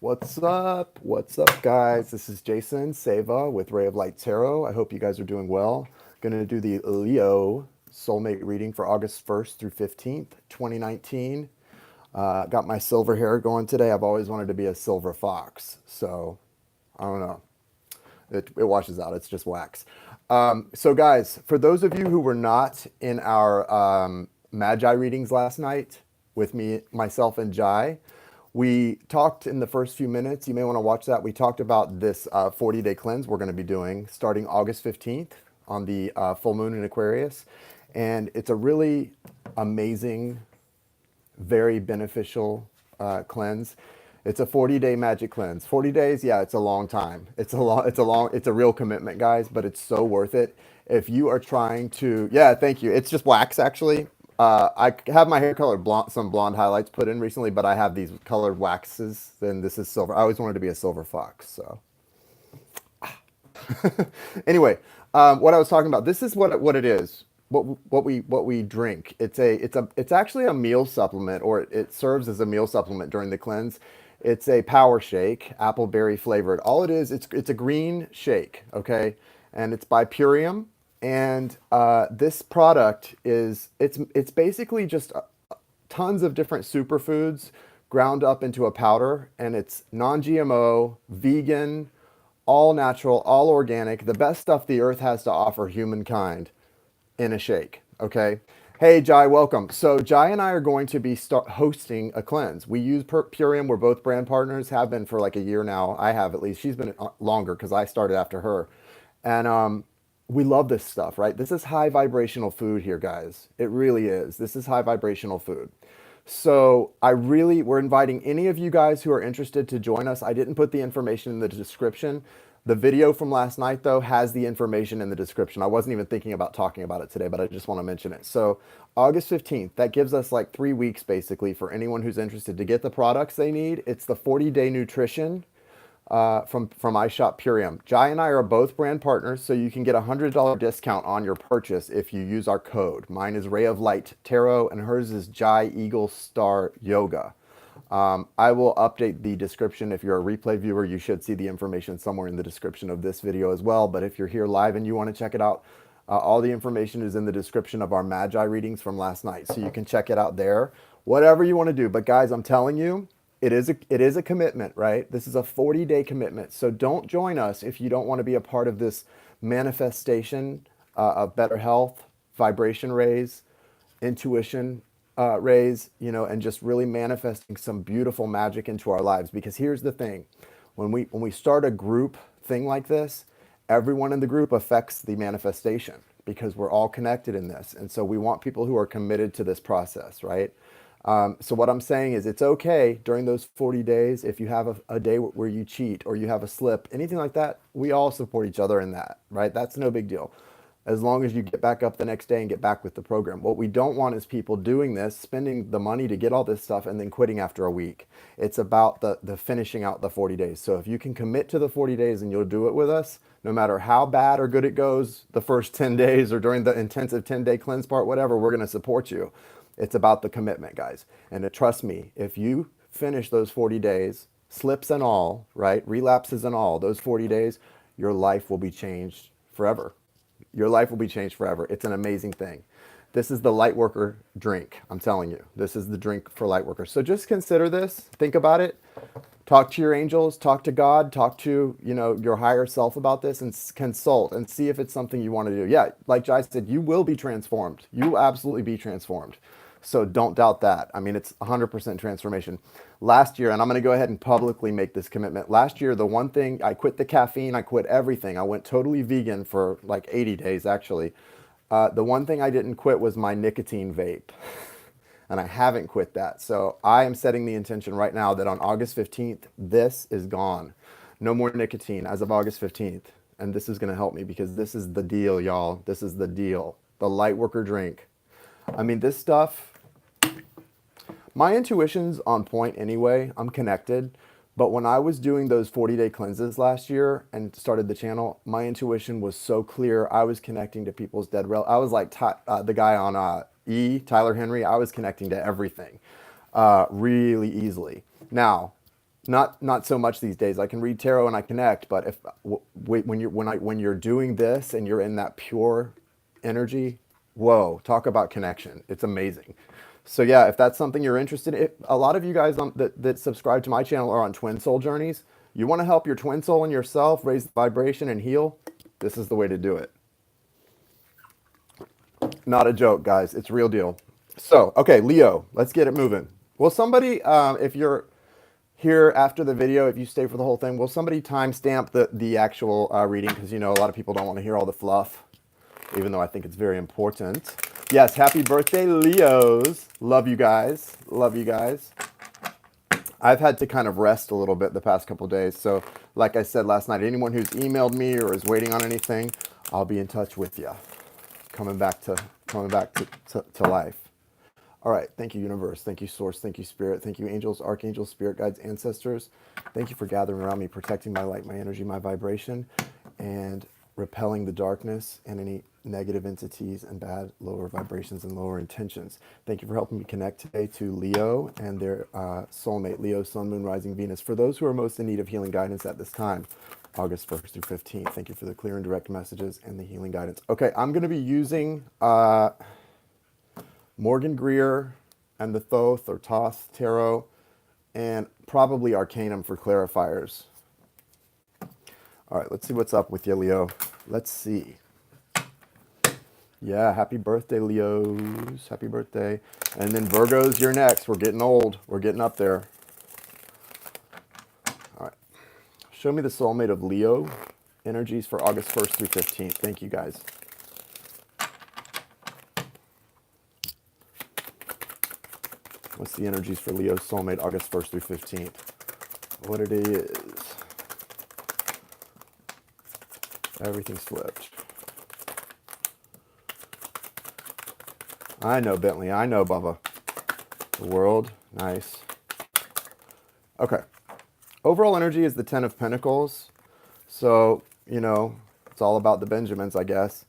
What's up? What's up, guys? This is Jason Seva with Ray of Light Tarot. I hope you guys are doing well. Going to do the Leo soulmate reading for August 1st through 15th, 2019. Got my silver hair going today. I've always wanted to be a silver fox, so I don't know. It washes out. It's just wax. So, guys, for those of you who were not in our Magi readings last night with me, myself, and Jai, we talked in the first few minutes. You may want to watch that. We talked about this 40-day cleanse we're going to be doing starting August 15th on the full moon in Aquarius. And it's a really amazing, very beneficial cleanse. It's a 40-day magic cleanse. 40 days, yeah, it's a long time. It's a real commitment, guys, but it's so worth it. If you are trying to, yeah, thank you. It's just wax, actually. I have my hair colored blonde, some blonde highlights put in recently, but I have these colored waxes, and this is silver. I always wanted to be a silver fox, so. Anyway, what I was talking about, this is what it is. What we drink. It's actually a meal supplement, or it serves as a meal supplement during the cleanse. It's a power shake, apple berry flavored. All it is, it's a green shake, okay, and it's by Purium. And this product it's basically just tons of different superfoods ground up into a powder, and it's non-GMO, vegan, all natural, all organic, the best stuff the earth has to offer humankind in a shake. Okay. Hey, Jai, welcome. So Jai and I are going to be hosting a cleanse. We use Purium. We're both brand partners, have been for like a year now. I have, at least. She's been longer because I started after her. And we love this stuff, right? This is high vibrational food here, guys. It really is. This is high vibrational food. So we're inviting any of you guys who are interested to join us. I didn't put the information in the description. The video from last night, though, has the information in the description. I wasn't even thinking about talking about it today, but I just want to mention it. So August 15th, that gives us like 3 weeks, basically, for anyone who's interested to get the products they need. It's the 40-day nutrition from iShop Purium. Jai and I are both brand partners, so you can get a $100 discount on your purchase if you use our code. Mine is Ray of Light Tarot, and hers is Jai Eagle Star Yoga. I will update the description. If you're a replay viewer, you should see the information somewhere in the description of this video as well. But if you're here live and you want to check it out, all the information is in the description of our Magi readings from last night, so you can check it out there. Whatever you want to do. But guys, I'm telling you, it is a commitment, right? This is a 40-day commitment. So don't join us if you don't want to be a part of this manifestation of better health, vibration raise, intuition raise, and just really manifesting some beautiful magic into our lives. Because here's the thing, when we start a group thing like this, everyone in the group affects the manifestation because we're all connected in this. And so we want people who are committed to this process, right? So what I'm saying is it's okay during those 40 days if you have a day where you cheat or you have a slip, anything like that, we all support each other in that, right? That's no big deal. As long as you get back up the next day and get back with the program. What we don't want is people doing this, spending the money to get all this stuff and then quitting after a week. It's about the finishing out the 40 days. So if you can commit to the 40 days and you'll do it with us, no matter how bad or good it goes the first 10 days or during the intensive 10-day cleanse part, whatever, we're going to support you. It's about the commitment, guys. And trust me, if you finish those 40 days, slips and all, right, relapses and all, those 40 days, your life will be changed forever. Your life will be changed forever. It's an amazing thing. This is the Lightworker drink. I'm telling you, this is the drink for Lightworkers. So just consider this. Think about it. Talk to your angels. Talk to God. Talk to your higher self about this, and consult and see if it's something you want to do. Yeah, like Jai said, you will be transformed. You will absolutely be transformed. So don't doubt that. I mean, it's 100% transformation. Last year, and I'm going to go ahead and publicly make this commitment. Last year, the one thing, I quit the caffeine, I quit everything. I went totally vegan for like 80 days, actually. The one thing I didn't quit was my nicotine vape. And I haven't quit that. So I am setting the intention right now that on August 15th, this is gone. No more nicotine as of August 15th. And this is going to help me because this is the deal, y'all. This is the deal. The Lightworker drink. I mean, this stuff, my intuition's on point anyway. I'm connected. But when I was doing those 40-day cleanses last year and started the channel, my intuition was so clear. I was connecting to people's dead relatives. I was like the guy on Tyler Henry. I was connecting to everything really easily. Now, Not so much these days. I can read tarot and I connect, but if when you're doing this and you're in that pure energy, whoa, talk about connection. It's amazing. So yeah, if that's something you're interested in, a lot of you guys that subscribe to my channel are on twin soul journeys. You want to help your twin soul and yourself raise the vibration and heal, this is the way to do it. Not a joke, guys. It's real deal. So, okay, Leo, let's get it moving. Will somebody, if you're here after the video, if you stay for the whole thing, will somebody timestamp the actual reading? Because you know a lot of people don't want to hear all the fluff, even though I think it's very important. Yes, happy birthday, Leos. Love you guys. Love you guys. I've had to kind of rest a little bit the past couple days. So, like I said last night, anyone who's emailed me or is waiting on anything, I'll be in touch with you. Coming back to life. All right. Thank you, universe. Thank you, source. Thank you, spirit. Thank you, angels, archangels, spirit guides, ancestors. Thank you for gathering around me, protecting my light, my energy, my vibration, and repelling the darkness and any negative entities and bad lower vibrations and lower intentions. Thank you for helping me connect today to Leo and their soulmate, Leo, Sun, Moon, Rising, Venus. For those who are most in need of healing guidance at this time, August 1st through 15th. Thank you for the clear and direct messages and the healing guidance. Okay, I'm going to be using Morgan Greer and the Thoth or Toth Tarot, and probably Arcanum for clarifiers. All right, let's see what's up with you, Leo. Let's see. Yeah, happy birthday, Leos. Happy birthday. And then Virgos, you're next. We're getting old. We're getting up there. All right. Show me the soulmate of Leo. Energies for August 1st through 15th. Thank you, guys. What's the energies for Leo's soulmate August 1st through 15th? What it is. Everything's flipped. I know, Bentley. I know, Bubba. The world. Nice. Okay. Overall energy is the Ten of Pentacles. So, you know, it's all about the Benjamins, I guess.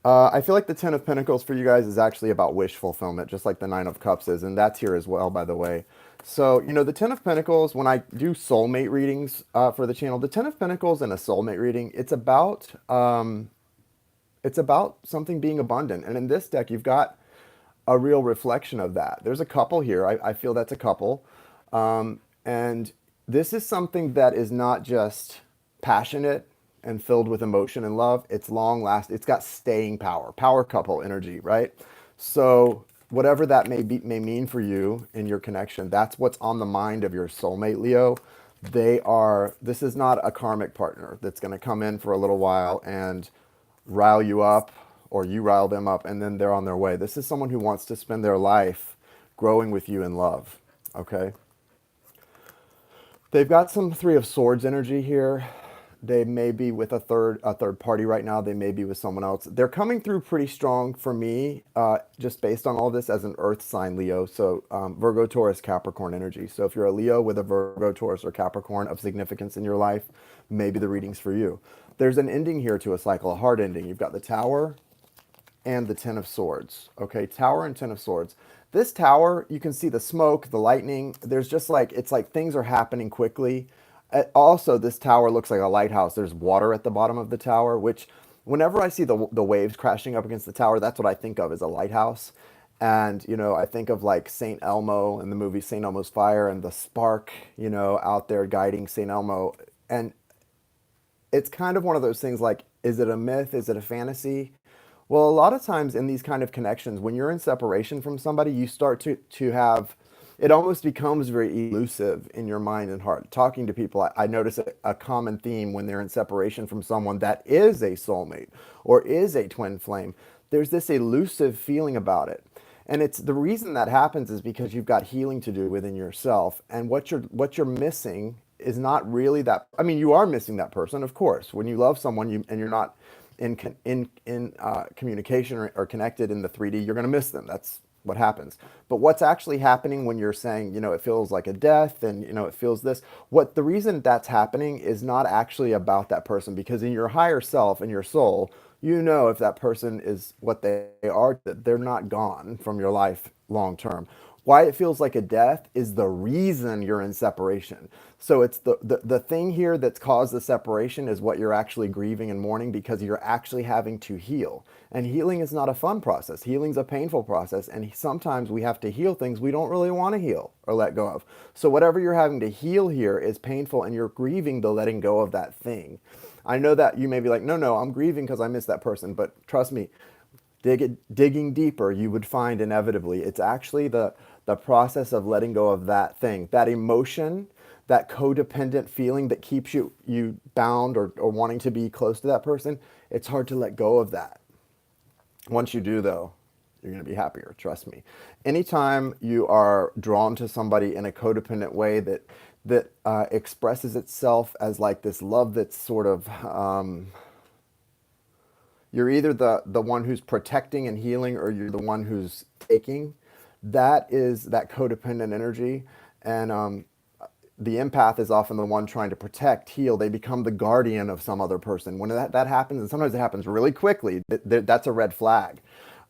I feel like the Ten of Pentacles for you guys is actually about wish fulfillment, just like the Nine of Cups is, and that's here as well, by the way. So, you know, the Ten of Pentacles, when I do soulmate readings for the channel, the Ten of Pentacles in a soulmate reading, it's about something being abundant. And in this deck, you've got a real reflection of that. There's a couple here. I feel that's a couple. And this is something that is not just passionate and filled with emotion and love. It's long lasting. It's got staying power, power couple energy, right? So whatever that may mean for you in your connection, that's what's on the mind of your soulmate, Leo. This is not a karmic partner that's going to come in for a little while and rile you up, or you rile them up, and then they're on their way. This is someone who wants to spend their life growing with you in love, okay? They've got some Three of Swords energy here. They may be with a third party right now. They may be with someone else. They're coming through pretty strong for me, just based on all this as an earth sign, Leo. So Virgo, Taurus, Capricorn energy. So if you're a Leo with a Virgo, Taurus, or Capricorn of significance in your life, maybe the reading's for you. There's an ending here to a cycle, a hard ending. You've got the Tower and the Ten of Swords. Okay, Tower and Ten of Swords. This tower, you can see the smoke, the lightning. There's just like, it's like things are happening quickly. Also, this tower looks like a lighthouse. There's water at the bottom of the tower, which whenever I see the waves crashing up against the tower, that's what I think of as a lighthouse. And, you know, I think of like St. Elmo in the movie St. Elmo's Fire and the spark, you know, out there guiding St. Elmo. And it's kind of one of those things like, is it a myth? Is it a fantasy? Well, a lot of times in these kind of connections, when you're in separation from somebody, you start to have, it almost becomes very elusive in your mind and heart. Talking to people, I notice a common theme when they're in separation from someone that is a soulmate or is a twin flame. There's this elusive feeling about it. And it's the reason that happens is because you've got healing to do within yourself. And what you're missing is not really that. I mean, you are missing that person, of course. When you love someone and you're not in communication or connected in the 3D, you're going to miss them. That's what happens. But what's actually happening when you're saying, you know, it feels like a death and, you know, it feels this, the reason that's happening is not actually about that person, because in your higher self, in your soul, you know, if that person is what they are, that they're not gone from your life long term. Why it feels like a death is the reason you're in separation. So it's the thing here that's caused the separation is what you're actually grieving and mourning because you're actually having to heal. And healing is not a fun process. Healing's a painful process. And sometimes we have to heal things we don't really want to heal or let go of. So whatever you're having to heal here is painful and you're grieving the letting go of that thing. I know that you may be like, no, I'm grieving because I miss that person. But trust me, digging deeper, you would find inevitably it's actually the process of letting go of that thing, that emotion, that codependent feeling that keeps you bound or wanting to be close to that person. It's hard to let go of that. Once you do, though, you're going to be happier. Trust me. Anytime you are drawn to somebody in a codependent way that expresses itself as like this love that's sort of you're either the one who's protecting and healing or you're the one who's taking. That is that codependent energy. And the empath is often the one trying to protect, heal. They become the guardian of some other person. When that happens, and sometimes it happens really quickly, that's a red flag.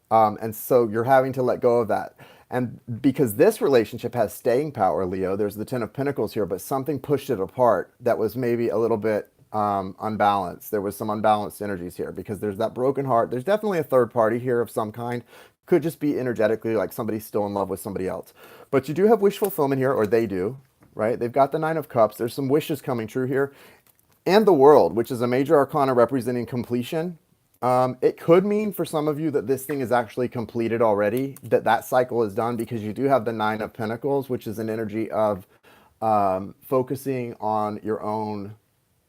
And so you're having to let go of that. And because this relationship has staying power, Leo, there's the Ten of Pentacles here, but something pushed it apart that was maybe a little bit unbalanced. There was some unbalanced energies here because there's that broken heart. There's definitely a third party here of some kind. Could just be energetically like somebody's still in love with somebody else. But you do have wish fulfillment here, or they do, right? They've got the Nine of Cups. There's some wishes coming true here. And the World, which is a major arcana representing completion. It could mean for some of you that this thing is actually completed already, that cycle is done because you do have the Nine of Pentacles, which is an energy of focusing on your own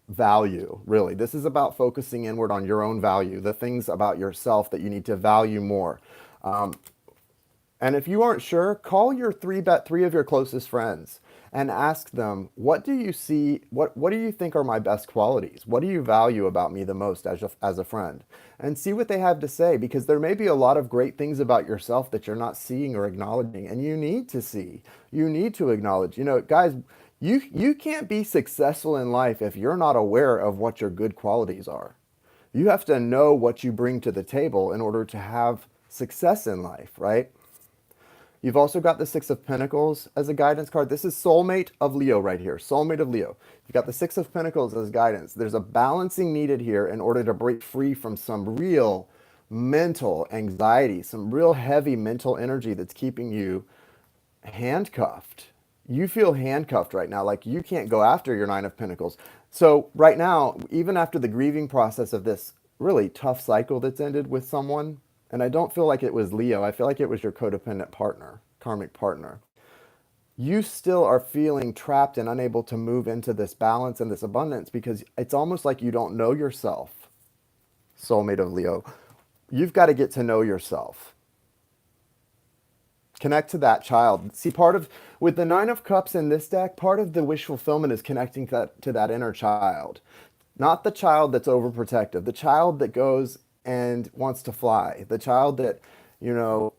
value, really. This is about focusing inward on your own value, the things about yourself that you need to value more. And if you aren't sure, call your three of your closest friends and ask them, what do you see, what do you think are my best qualities? What do you value about me the most as a friend? And see what they have to say, because there may be a lot of great things about yourself that you're not seeing or acknowledging, and you need to see, you need to acknowledge. You know, guys, you can't be successful in life if you're not aware of what your good qualities are. You have to know what you bring to the table in order to have success in life, right? You've also got the Six of Pentacles as a guidance card. This is soulmate of Leo right here. Soulmate of Leo. You've got the Six of Pentacles as guidance. There's a balancing needed here in order to break free from some real mental anxiety, some real heavy mental energy that's keeping you handcuffed. You feel handcuffed right now, like you can't go after your Nine of Pentacles. So right now, even after the grieving process of this really tough cycle that's ended with someone, and I don't feel like it was Leo, I feel like it was your codependent partner, karmic partner, you still are feeling trapped and unable to move into this balance and this abundance because it's almost like you don't know yourself. Soulmate of Leo, you've got to get to know yourself. Connect to that child. See, with the Nine of Cups in this deck, part of the wish fulfillment is connecting to that inner child. Not the child that's overprotective, the child that goes and wants to fly, the child that, you know,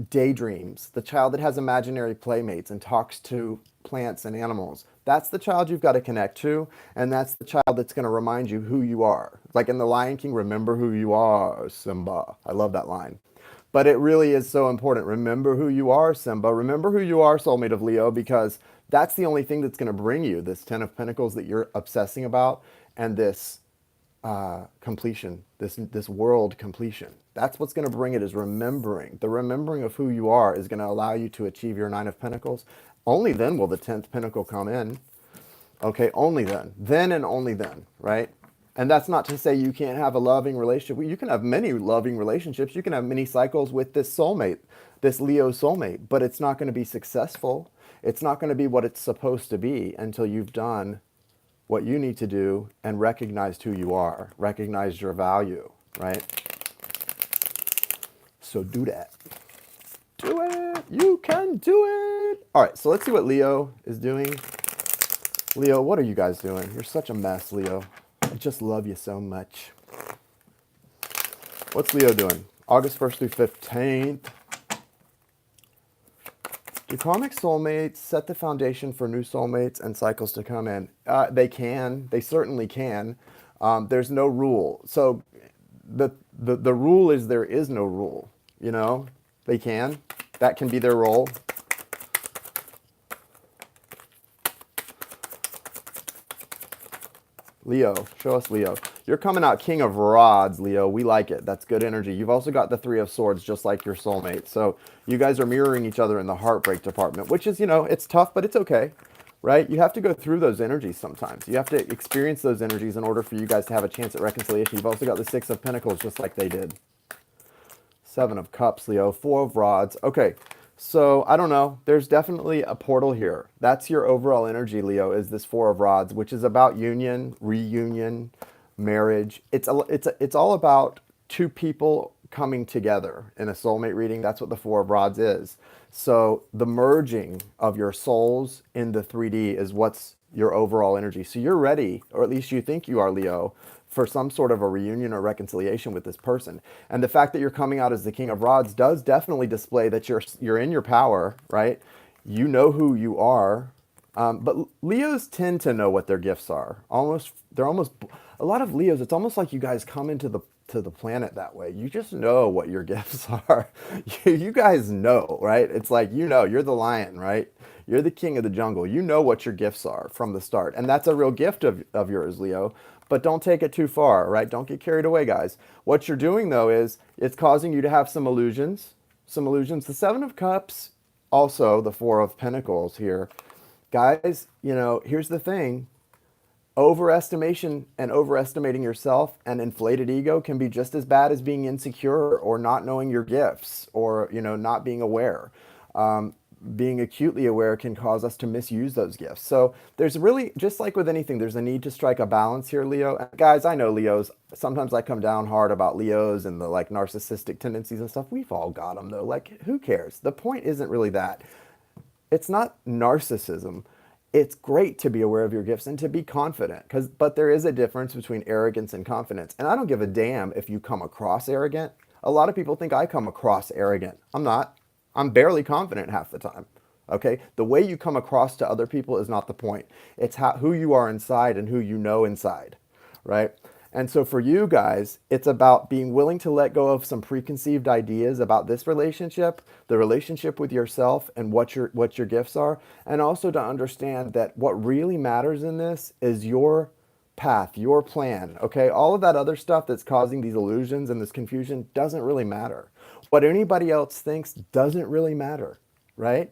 daydreams, the child that has imaginary playmates and talks to plants and animals. That's the child you've got to connect to, and that's the child that's going to remind you who you are. Like in The Lion King, remember who you are, Simba. I love that line. But it really is so important. Remember who you are, Simba. Remember who you are, soulmate of Leo, because that's the only thing that's going to bring you this Ten of Pentacles that you're obsessing about and this completion, this world completion. That's what's going to bring it, is remembering. The remembering of who you are is going to allow you to achieve your Nine of Pentacles. Only then will the 10th Pentacle come in. Okay, only then. Then and only then, right? And that's not to say you can't have a loving relationship. You can have many loving relationships. You can have many cycles with this soulmate, this Leo soulmate, but it's not going to be successful. It's not going to be what it's supposed to be until you've done what you need to do and recognized who you are, recognized your value, right? So do that. Do it. You can do it. All right, so let's see what Leo is doing. Leo, what are you guys doing? You're such a mess, Leo. I just love you so much. What's Leo doing? August 1st through 15th. Do karmic soulmates set the foundation for new soulmates and cycles to come in? They can. They certainly can. There's no rule. So the rule is there is no rule. You know, they can. That can be their role. Leo, show us Leo. You're coming out King of Rods, Leo. We like it. That's good energy. You've also got the Three of Swords, just like your soulmate. So you guys are mirroring each other in the heartbreak department, which is, it's tough, but it's okay, right? You have to go through those energies sometimes. You have to experience those energies in order for you guys to have a chance at reconciliation. You've also got the Six of Pentacles, just like they did. Seven of Cups, Leo. Four of Rods. Okay, so I don't know. There's definitely a portal here. That's your overall energy, Leo, is this Four of Rods, which is about union, reunion, marriage. It's all about two people coming together in a soulmate reading. That's what the Four of Rods is. So the merging of your souls in the 3D is what's your overall energy. So you're ready, or at least you think you are, Leo, for some sort of a reunion or reconciliation with this person. And the fact that you're coming out as the King of Rods does definitely display that you're in your power, right? You know who you are. But Leos tend to know what their gifts are. They're almost a lot of Leos. It's almost like you guys come into the planet that way. You just know what your gifts are. You guys know, right? It's like, you're the lion, right? You're the king of the jungle. You know what your gifts are from the start. And that's a real gift of yours, Leo. But don't take it too far, right? Don't get carried away, guys. What you're doing, though, is it's causing you to have some illusions. Some illusions. The Seven of Cups, also the Four of Pentacles here. Guys, here's the thing. Overestimation and overestimating yourself and inflated ego can be just as bad as being insecure or not knowing your gifts or, not being aware. Being acutely aware can cause us to misuse those gifts. So there's really, just like with anything, there's a need to strike a balance here, Leo. And guys, I know Leos. Sometimes I come down hard about Leos and the narcissistic tendencies and stuff. We've all got them though. Who cares? The point isn't really that. It's not narcissism. It's great to be aware of your gifts and to be confident, but there is a difference between arrogance and confidence. And I don't give a damn if you come across arrogant. A lot of people think I come across arrogant. I'm not. I'm barely confident half the time. Okay? The way you come across to other people is not the point. It's who you are inside and who you know inside, right? And so for you guys, it's about being willing to let go of some preconceived ideas about this relationship, the relationship with yourself and what your gifts are, and also to understand that what really matters in this is your path, your plan, okay? All of that other stuff that's causing these illusions and this confusion doesn't really matter. What anybody else thinks doesn't really matter, right?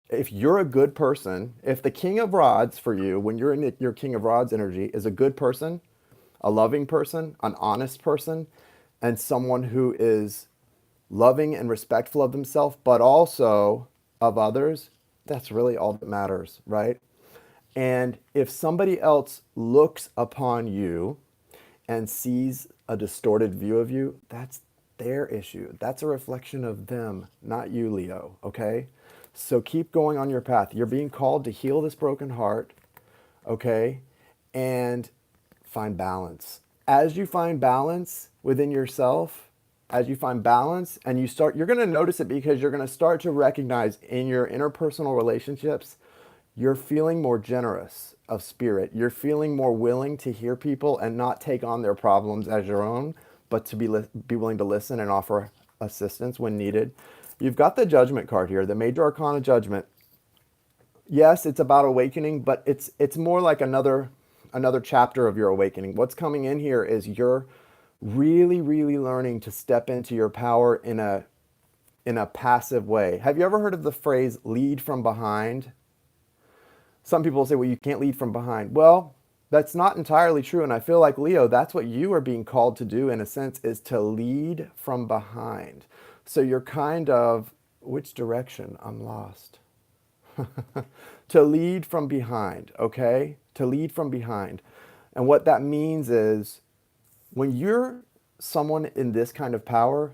If you're a good person, if the King of Rods for you, when you're in your King of Rods energy, is a good person, a loving person, an honest person, and someone who is loving and respectful of themselves, but also of others, that's really all that matters, right? And if somebody else looks upon you and sees a distorted view of you, that's their issue. That's a reflection of them, not you, Leo, okay? So keep going on your path. You're being called to heal this broken heart, okay? And find balance. As you find balance within yourself, as you find balance and you're going to notice it because you're going to start to recognize in your interpersonal relationships, you're feeling more generous of spirit. You're feeling more willing to hear people and not take on their problems as your own, but to be willing to listen and offer assistance when needed. You've got the Judgment card here, the Major Arcana Judgment. Yes, it's about awakening, but it's more like another chapter of your awakening. What's coming in here is you're really, really learning to step into your power in a passive way. Have you ever heard of the phrase lead from behind? Some people say, well, you can't lead from behind. Well, that's not entirely true. And I feel like, Leo, that's what you are being called to do in a sense, is to lead from behind. So you're kind of, which direction? I'm lost. To lead from behind, okay? To lead from behind. And what that means is when you're someone in this kind of power,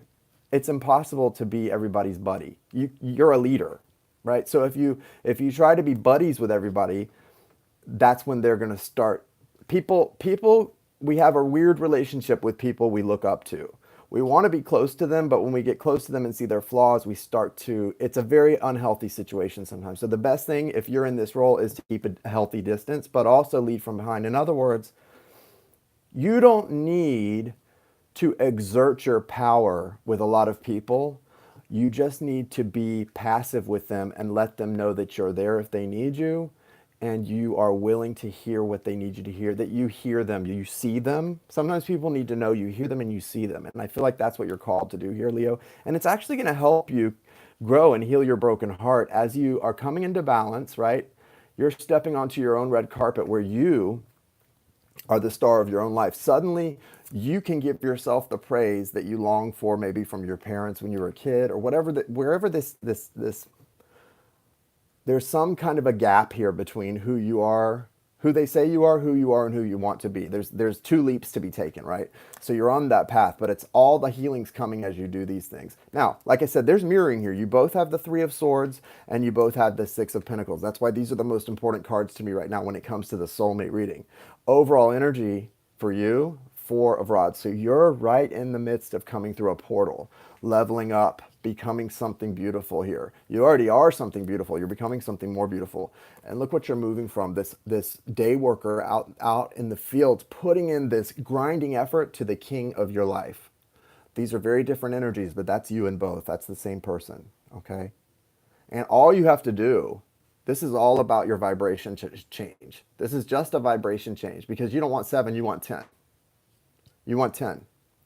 it's impossible to be everybody's buddy. You're a leader, right? So if you try to be buddies with everybody, that's when they're going to start. People, we have a weird relationship with people we look up to. We want to be close to them, but when we get close to them and see their flaws, it's a very unhealthy situation sometimes. So the best thing, if you're in this role, is to keep a healthy distance, but also lead from behind. In other words, you don't need to exert your power with a lot of people. You just need to be passive with them and let them know that you're there if they need you, and you are willing to hear what they need you to hear, that you hear them, you see them. Sometimes people need to know you hear them and you see them. And I feel like that's what you're called to do here, Leo. And it's actually going to help you grow and heal your broken heart as you are coming into balance, right? You're stepping onto your own red carpet where you are the star of your own life. Suddenly, you can give yourself the praise that you long for, maybe from your parents when you were a kid, or whatever. Wherever this, there's some kind of a gap here between who you are, who they say you are, and who you want to be. There's two leaps to be taken, right? So you're on that path, but it's all the healings coming as you do these things. Now, like I said, there's mirroring here. You both have the Three of Swords and you both have the Six of Pentacles. That's why these are the most important cards to me right now when it comes to the soulmate reading. Overall energy for you, Four of Rods. So you're right in the midst of coming through a portal, leveling up, becoming something beautiful here. You already are something beautiful. You're becoming something more beautiful. And look what you're moving from, this day worker out in the fields, putting in this grinding effort to the king of your life. These are very different energies, but that's you in both. That's the same person, okay? And all you have to do, this is all about your vibration change. This is just a vibration change because you don't want 7, you want 10. You want 10,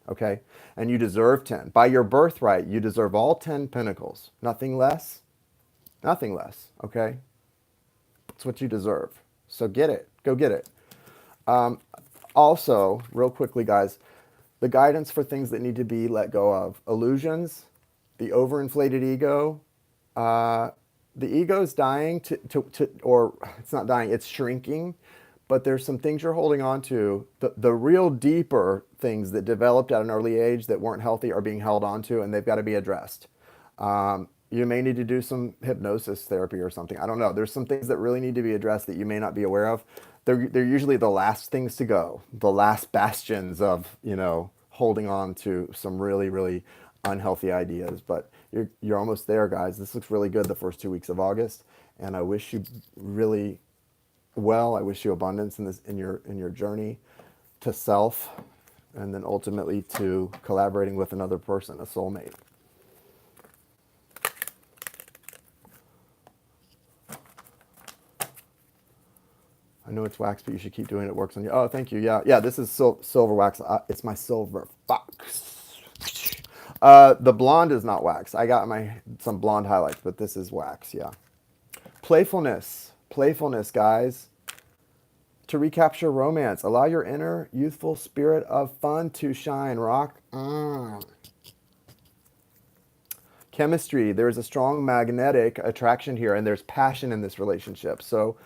okay? And you deserve 10. By your birthright, you deserve all 10 pentacles. Nothing less, nothing less, okay? It's what you deserve. So get it. Go get it. Also, real quickly, guys, the guidance for things that need to be let go of. Illusions, the overinflated ego. The ego is dying or it's not dying, it's shrinking. But there's some things you're holding on to. The real deeper things that developed at an early age that weren't healthy are being held on to, and they've got to be addressed. You may need to do some hypnosis therapy or something. I don't know. There's some things that really need to be addressed that you may not be aware of. They're usually the last things to go, the last bastions of, holding on to some really, really unhealthy ideas. But you're almost there, guys. This looks really good the first 2 weeks of August, and I wish you really well. I wish you abundance in your journey to self, and then ultimately to collaborating with another person, a soulmate. I know it's wax, but you should keep doing it. It works on you. Oh, thank you. Yeah. This is silver wax. It's my silver fox. The blonde is not wax. I got some blonde highlights, but this is wax. Yeah. Playfulness, guys. To recapture romance, allow your inner youthful spirit of fun to shine. Rock on. Chemistry. There is a strong magnetic attraction here, and there's passion in this relationship. So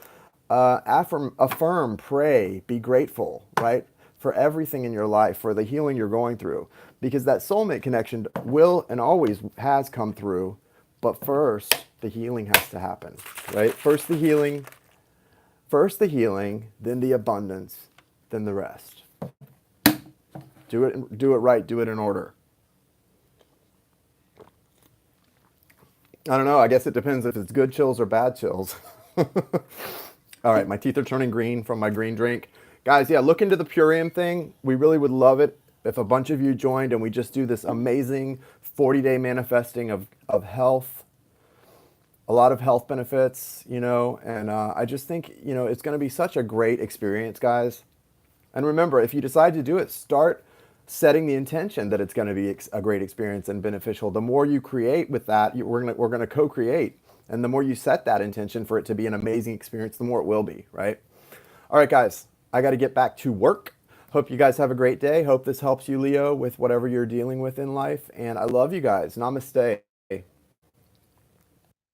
affirm, pray, be grateful, right? For everything in your life, for the healing you're going through. Because that soulmate connection will and always has come through. But first, the healing has to happen, right? First the healing, then the abundance, then the rest. Do it right, do it in order. I don't know, I guess it depends if it's good chills or bad chills. All right, my teeth are turning green from my green drink. Guys, yeah, look into the Purium thing. We really would love it if a bunch of you joined and we just do this amazing 40-day manifesting of health, a lot of health benefits, and I just think, it's going to be such a great experience, guys. And remember, if you decide to do it, start setting the intention that it's going to be a great experience and beneficial. The more you create with that, we're going to co-create. And the more you set that intention for it to be an amazing experience, the more it will be, right? All right, guys, I got to get back to work. Hope you guys have a great day. Hope this helps you, Leo, with whatever you're dealing with in life. And I love you guys. Namaste.